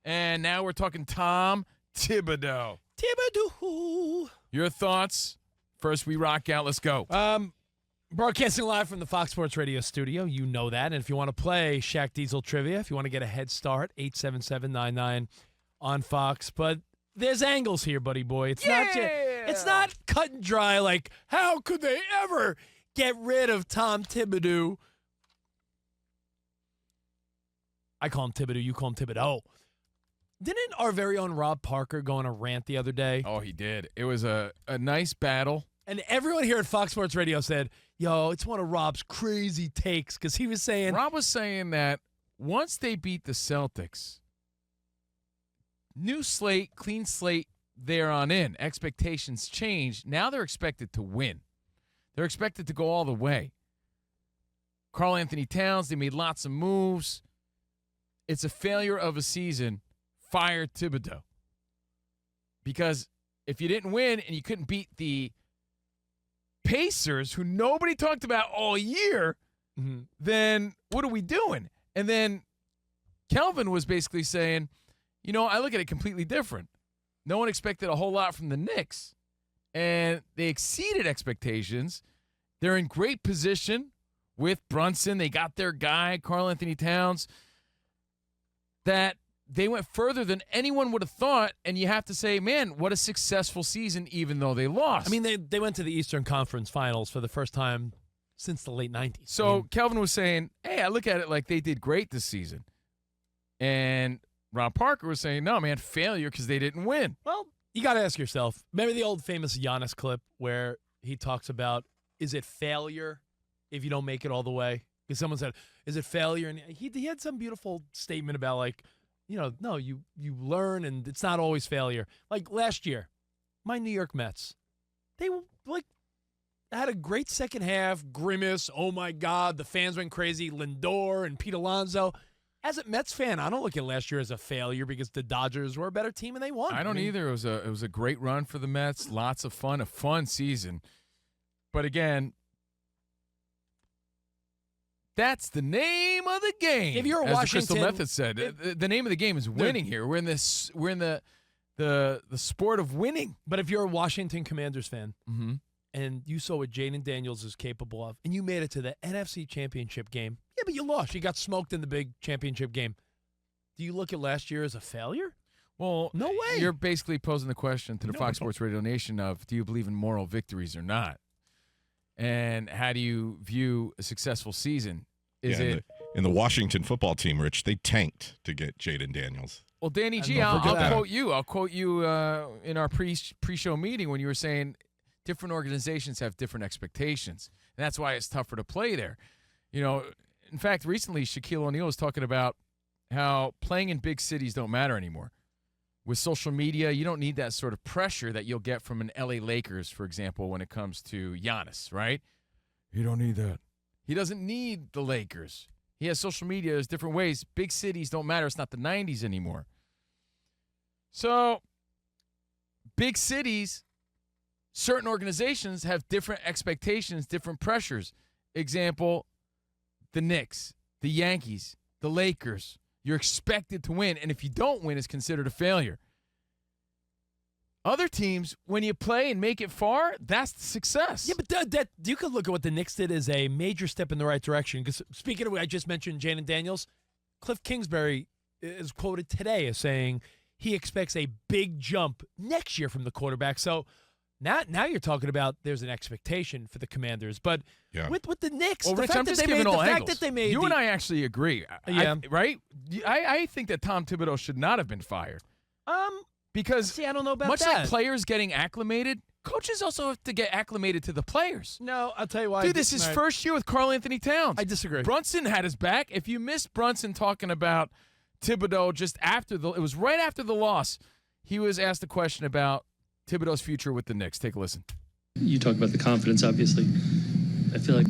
And now we're talking Tom Thibodeau. Thibodeau. Your thoughts? First, we rock out. Let's go. Broadcasting live from the Fox Sports Radio studio. You know that. And if you want to play Shaq Diesel Trivia, if you want to get a head start, 877-99 on Fox. But there's angles here, buddy boy. It's not cut and dry like, how could they ever get rid of Tom Thibodeau? I call him Thibodeau. You call him Thibodeau. Didn't our very own Rob Parker go on a rant the other day? Oh, he did. It was a nice battle. And everyone here at Fox Sports Radio said, yo, it's one of Rob's crazy takes because he was saying. Rob was saying that once they beat the Celtics, new slate, clean slate there on in. Expectations changed. Now they're expected to win. They're expected to go all the way. Karl Anthony Towns, they made lots of moves. It's a failure of a season. Fire Thibodeau. Because if you didn't win and you couldn't beat the Pacers, who nobody talked about all year, then what are we doing? And then Kelvin was basically saying, I look at it completely different. No one expected a whole lot from the Knicks, and they exceeded expectations. They're in great position with Brunson. They got their guy, Karl Anthony Towns, that they went further than anyone would have thought, and you have to say, man, what a successful season, even though they lost. I mean, they went to the Eastern Conference Finals for the first time since the late 90s. So Kelvin was saying, hey, I look at it like they did great this season. And Rob Parker was saying, no, man, failure because they didn't win. Well, you got to ask yourself, remember the old famous Giannis clip where he talks about, is it failure if you don't make it all the way? Because someone said, is it failure? And he had some beautiful statement about, like, no, you learn, and it's not always failure. Like last year, my New York Mets, they had a great second half. Grimace, oh my God, the fans went crazy. Lindor and Pete Alonso. As a Mets fan, I don't look at last year as a failure because the Dodgers were a better team and they won. I don't either. It was a great run for the Mets. Lots of fun, a fun season. But again, that's the name of the game. If you're as Washington, the Crystal Method said, the name of the game is winning. Here, we're in the sport of winning. But if you're a Washington Commanders fan, and you saw what Jaden Daniels is capable of, and you made it to the NFC Championship game, yeah, but you lost. You got smoked in the big championship game. Do you look at last year as a failure? Well, no way. You're basically posing the question to the Fox Sports Radio Nation of, do you believe in moral victories or not? And how do you view a successul season? In the Washington football team, Rich, they tanked to get Jaden Daniels. Well, Danny G, I'll quote you. I'll quote you in our pre-show meeting when you were saying different organizations have different expectations, and that's why it's tougher to play there. In fact, recently Shaquille O'Neal was talking about how playing in big cities don't matter anymore. With social media, you don't need that sort of pressure that you'll get from an LA Lakers, for example, when it comes to Giannis, right? You don't need that. He doesn't need the Lakers. He has social media. There's different ways. Big cities don't matter. It's not the 90s anymore. So, big cities, certain organizations have different expectations, different pressures. Example, the Knicks, the Yankees, the Lakers. You're expected to win, and if you don't win, it's considered a failure. Other teams, when you play and make it far, that's the success. Yeah, but that you could look at what the Knicks did as a major step in the right direction. Because speaking of what I just mentioned, Jaden Daniels, Cliff Kingsbury is quoted today as saying he expects a big jump next year from the quarterback. So now you're talking about there's an expectation for the Commanders. But with the Knicks, well, the Rich, fact I'm that just they giving made all the fact angles. that they made you and I actually agree. Yeah. Right? I think that Tom Thibodeau should not have been fired. Because I don't know about much that. like players getting acclimated, coaches also have to get acclimated to the players. No, I'll tell you why. Dude, this is his first year with Karl Anthony Towns. I disagree. Brunson had his back. If you missed Brunson talking about Thibodeau just after it was right after the loss, he was asked a question about Thibodeau's future with the Knicks. Take a listen. You talk about the confidence, obviously. I feel like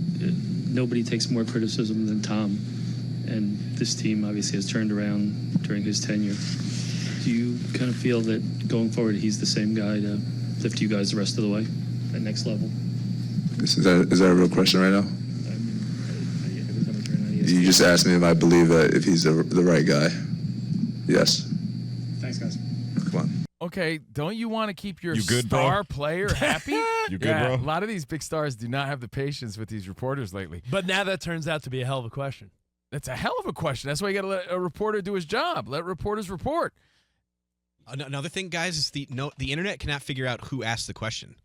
nobody takes more criticism than Tom. And this team obviously has turned around during his tenure. Do you kind of feel that going forward he's the same guy to lift you guys the rest of the way, that next level? Is that a real question right now? You just asked me if I believe that if he's the right guy. Yes. Thanks, guys. Come on. Okay, don't you want to keep your You good, bro? star player happy? You good, bro? A lot of these big stars do not have the patience with these reporters lately. But now that turns out to be a hell of a question. That's a hell of a question. That's why you got to let a reporter do his job. Let reporters report. Another thing, guys, is the internet cannot figure out who asked the question.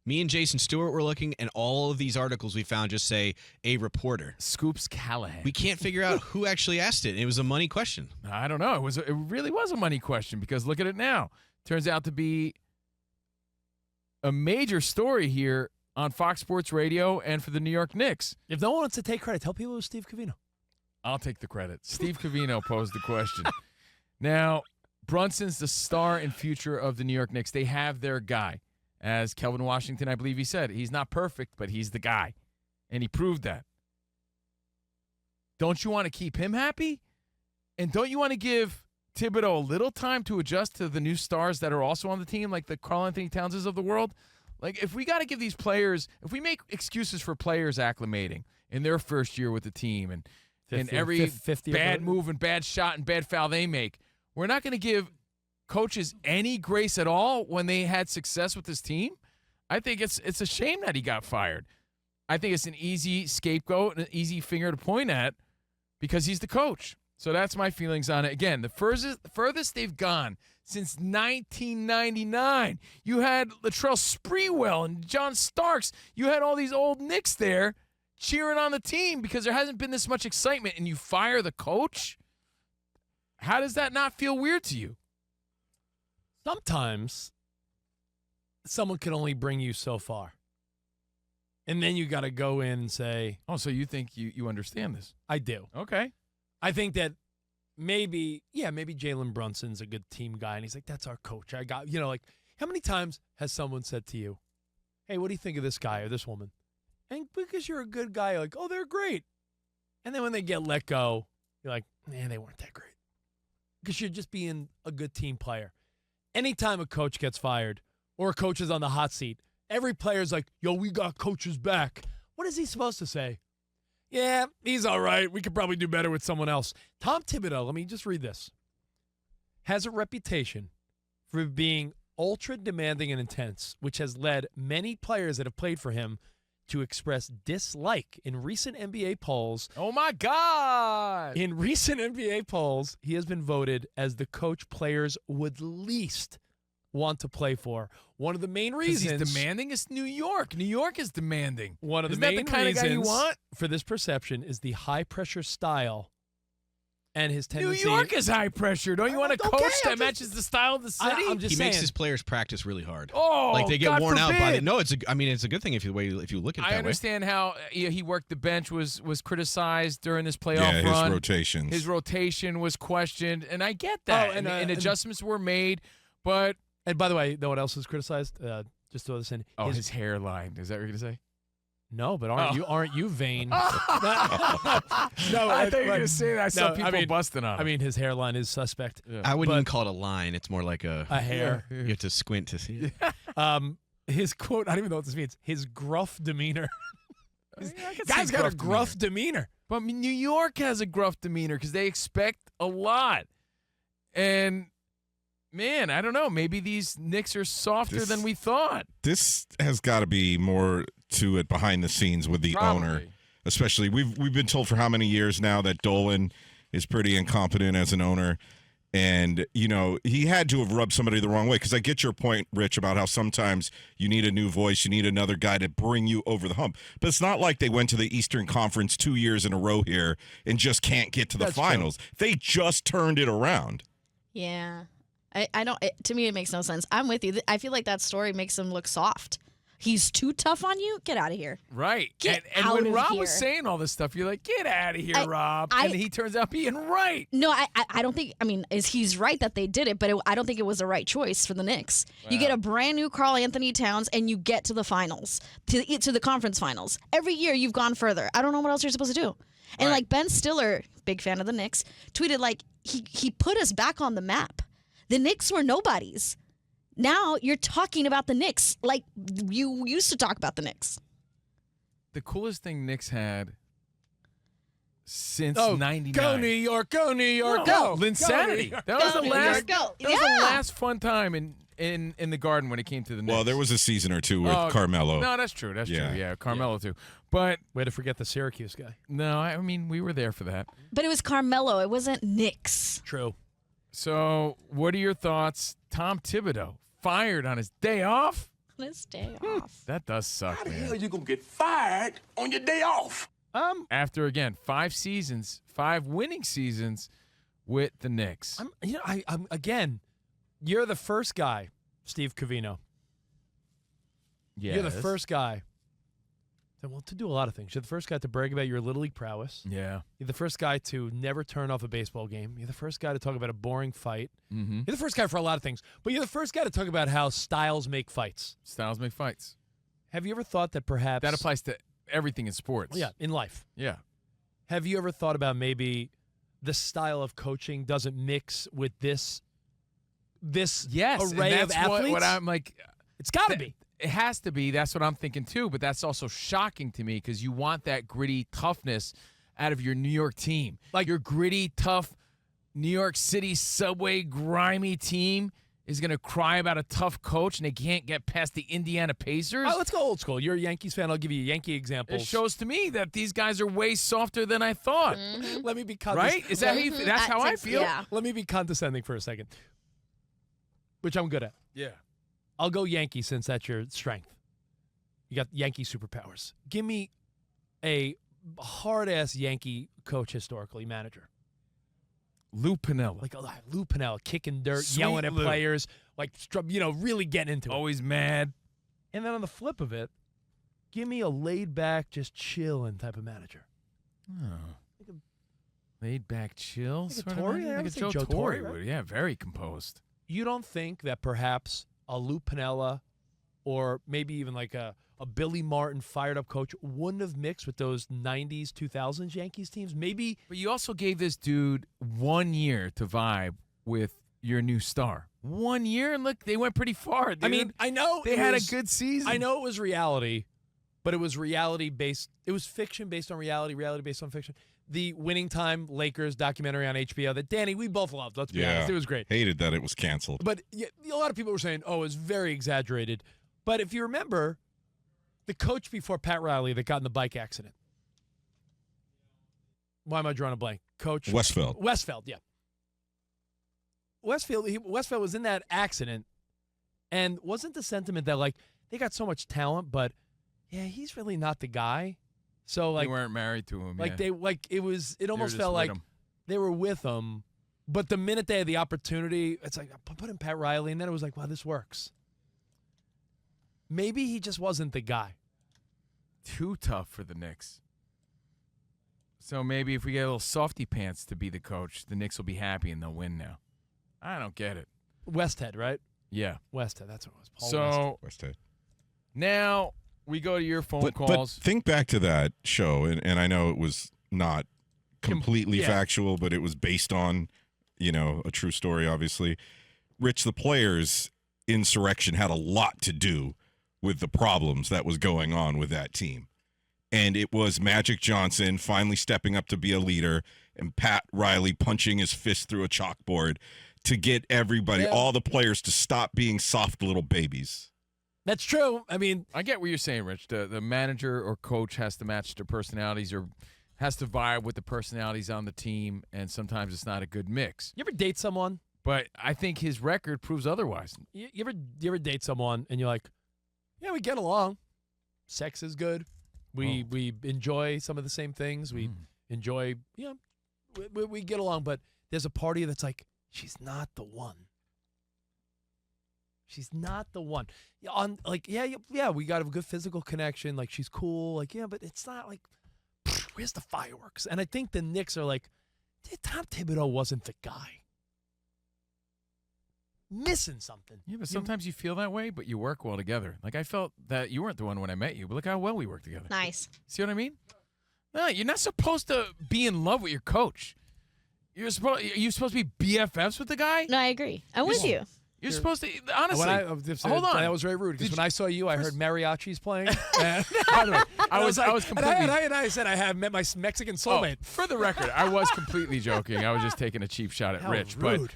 Me and Jason Stewart were looking, and all of these articles we found just say a reporter. Scoops Callahan. We can't figure out who actually asked it. It was a money question. I don't know. It really was a money question because look at it now. Turns out to be a major story here on Fox Sports Radio and for the New York Knicks. If no one wants to take credit, tell people it was Steve COVINO. I'll take the credit. Steve COVINO posed the question. Now, Brunson's the star and future of the New York Knicks. They have their guy. As Kelvin Washington, I believe he said, he's not perfect, but he's the guy. And he proved that. Don't you want to keep him happy? And don't you want to give Thibodeau a little time to adjust to the new stars that are also on the team, like the Karl-Anthony Townses of the world? Like, if we got to give these players, if we make excuses for players acclimating in their first year with the team and every bad move and bad shot and bad foul they make, we're not going to give coaches any grace at all when they had success with this team. I think it's a shame that he got fired. I think it's an easy scapegoat and an easy finger to point at because he's the coach. So that's my feelings on it. Again, the furthest they've gone since 1999. You had Latrell Sprewell and John Starks. You had all these old Knicks there cheering on the team because there hasn't been this much excitement, and you fire the coach? How does that not feel weird to you? Sometimes someone can only bring you so far. And then you got to go in and say, oh, so you think you understand this? I do. Okay. I think that maybe Jalen Brunson's a good team guy. And he's like, that's our coach. I got, like, how many times has someone said to you, hey, what do you think of this guy or this woman? And because you're a good guy, you're like, oh, they're great. And then when they get let go, you're like, man, they weren't that great. Because you're just being a good team player. Anytime a coach gets fired or a coach is on the hot seat, every player's like, yo, we got coaches back. What is he supposed to say? Yeah, he's all right. We could probably do better with someone else. Tom Thibodeau, let me just read this, has a reputation for being ultra demanding and intense, which has led many players that have played for him to express dislike in recent NBA polls. Oh, my God. In recent NBA polls, he has been voted as the coach players would least want to play for. One of the main reasons he's demanding is New York. New York is demanding. One of the main reasons for this perception is the high-pressure style and his tendency. New York is high pressure. Don't you want a coach that matches the style of the city? I'm just saying. Makes his players practice really hard. Oh, like they get God worn forbid. out by it. No, it's a good thing if you look at it that way. I understand how he worked the bench was criticized during this playoff run. His rotations. His rotation was questioned, and I get that. Oh, and adjustments were made, but and by the way, know what else was criticized? Just throw this in. His hairline. Is that what you're gonna say? No, but aren't you vain? No, I thought you were going to say that. I saw people busting on him. I mean, his hairline is suspect. Yeah. I wouldn't even call it a line. It's more like a hair. You have to squint to see it. His quote, I don't even know what this means. His gruff demeanor. Guy's got a gruff demeanor. But New York has a gruff demeanor because they expect a lot. And, man, I don't know. Maybe these Knicks are softer than we thought. This has got to be more to it behind the scenes with the owner, especially. We've been told for how many years now that Dolan is pretty incompetent as an owner, and he had to have rubbed somebody the wrong way. Because I get your point, Rich, about how sometimes you need a new voice, you need another guy to bring you over the hump. But it's not like they went to the Eastern Conference 2 years in a row here and just can't get to the finals. True. They just turned it around. Yeah, I don't. To me, it makes no sense. I'm with you. I feel like that story makes him look soft. He's too tough on you? Get out of here. Right. Get and out when of Rob here. was saying all this stuff, you're like, get out of here, Rob. And he turns out being right. No, I don't think, he's right that they did it, but I don't think it was the right choice for the Knicks. Wow. You get a brand new Karl-Anthony Towns and you get to the finals, to the conference finals. Every year you've gone further. I don't know what else you're supposed to do. And like Ben Stiller, big fan of the Knicks, tweeted like he put us back on the map. The Knicks were nobodies. Now you're talking about the Knicks like you used to talk about the Knicks. The coolest thing Knicks had since Oh, '99. go New York, go New York, No, go. Linsanity. That was Go, the New last. York, go. That was the Yeah. last fun time in the Garden when it came to the Knicks. Well, there was a season or two with Carmelo. No, that's true. That's Yeah. true. Yeah, Carmelo too. But Way to forget the Syracuse guy. no, I mean we were there for that. But it was Carmelo. It wasn't Knicks. True. So, what are your thoughts? Tom Thibodeau fired on his day off. Let's stay off. That does suck, man. you gonna get fired on your day off? After again 5 seasons, 5 winning seasons with the Knicks. I'm again. You're the first guy, Steve COVINO. Yes. You're the first guy. To do a lot of things. You're the first guy to brag about your Little League prowess. Yeah. You're the first guy to never turn off a baseball game. You're the first guy to talk about a boring fight. Mm-hmm. You're the first guy for a lot of things. But you're the first guy to talk about how styles make fights. Styles make fights. Have you ever thought that perhaps... That applies to everything in sports. Yeah, in life. Yeah. Have you ever thought about maybe the style of coaching doesn't mix with this Yes. array and of that's athletes? what I'm like. It's got to be. It has to be. That's what I'm thinking too. But that's also shocking to me because you want that gritty toughness out of your New York team. Like your gritty, tough New York City subway grimy team is going to cry about a tough coach and they can't get past the Indiana Pacers. Let's go old school. You're a Yankees fan. I'll give you a Yankee example. It shows to me that these guys are way softer than I thought. Let me be Right? Is that how you, that's how I feel? Yeah. Let me be condescending for a second, which I'm good at. Yeah. I'll go Yankee since that's your strength. You got Yankee superpowers. Give me a hard-ass Yankee coach historically, manager. Lou Piniella. Like Lou Piniella, kicking dirt, Sweet yelling at Lou. players, like, really getting into it. Always mad. And then on the flip of it, give me a laid-back, just chilling type of manager. Oh. Laid back, chill. Like a sort of Torre? manager? I Like a would say Joe Joe Torre Torre, right? would. Yeah, very composed. You don't think that perhaps a Lou Piniella or maybe even like a Billy Martin fired-up coach wouldn't have mixed with those 90s, 2000s Yankees teams? Maybe. But you also gave this dude 1 year to vibe with your new star. 1 year, and look, they went pretty far, dude. I mean, I know they it had was- a good season. I know it was reality, but it was reality-based. It was fiction based on reality, reality based on fiction. The Winning Time Lakers documentary on HBO that, Danny, we both loved. Let's be honest. It was great. Hated that it was canceled. But yeah, a lot of people were saying, oh, it was very exaggerated. But if you remember, the coach before Pat Riley that got in the bike accident. Why am I drawing a blank? Coach? Westfeld, yeah. Westfeld was in that accident, and wasn't the sentiment that, like, they got so much talent, but, yeah, he's really not the guy. So, like, they weren't married to him. like yeah. it almost just felt with like him. they were with him, but the minute they had the opportunity, it's like, put in Pat Riley, and then it was like, wow, this works. Maybe he just wasn't the guy. Too tough for the Knicks. So maybe if we get a little softy pants to be the coach, the Knicks will be happy and they'll win now. I don't get it. Westhead, right? Yeah. Westhead, that's what it was. Paul So Westhead. now we go to your phone calls. But think back to that show, and I know it was not completely yeah. factual, but it was based on, a true story, obviously. Rich, the players' insurrection had a lot to do with the problems that was going on with that team. And it was Magic Johnson finally stepping up to be a leader and Pat Riley punching his fist through a chalkboard to get everybody, all the players, to stop being soft little babies. That's true. I mean, I get what you're saying, Rich. The manager or coach has to match their personalities or has to vibe with the personalities on the team, and sometimes it's not a good mix. you ever date someone? But I think his record proves otherwise. You ever date someone and you're like, yeah, we get along. Sex is good. We enjoy some of the same things. We enjoy, we get along. But there's a party that's like, she's not the one. She's not the one. We got a good physical connection. Like, she's cool. Like, yeah, but it's not like, where's the fireworks? And I think the Knicks are like, Tom Thibodeau wasn't the guy. Missing something. Yeah, but sometimes you feel that way, but you work well together. Like, I felt that you weren't the one when I met you, but look how well we work together. Nice. See what I mean? No, you're not supposed to be in love with your coach. Are you supposed to be BFFs with the guy? No, I agree. I'm with you. You're supposed to honestly. Hold on. That was very rude because when I saw you, I heard mariachis playing. And, By the way, I was and completely. I said I have met my Mexican soulmate. For the record, I was completely joking. I was just taking a cheap shot at How Rich. rude. But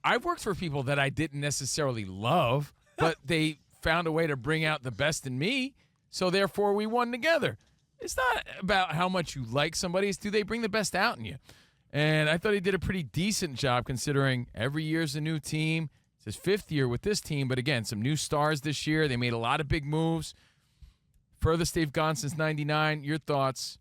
I've worked for people that I didn't necessarily love, but they found a way to bring out the best in me. So therefore, we won together. It's not about how much you like somebody. It's do they bring the best out in you. And I thought he did a pretty decent job considering every year's a new team. It's his 5th year with this team, but again, some new stars this year. They made a lot of big moves. Furthest they've gone since '99. Your thoughts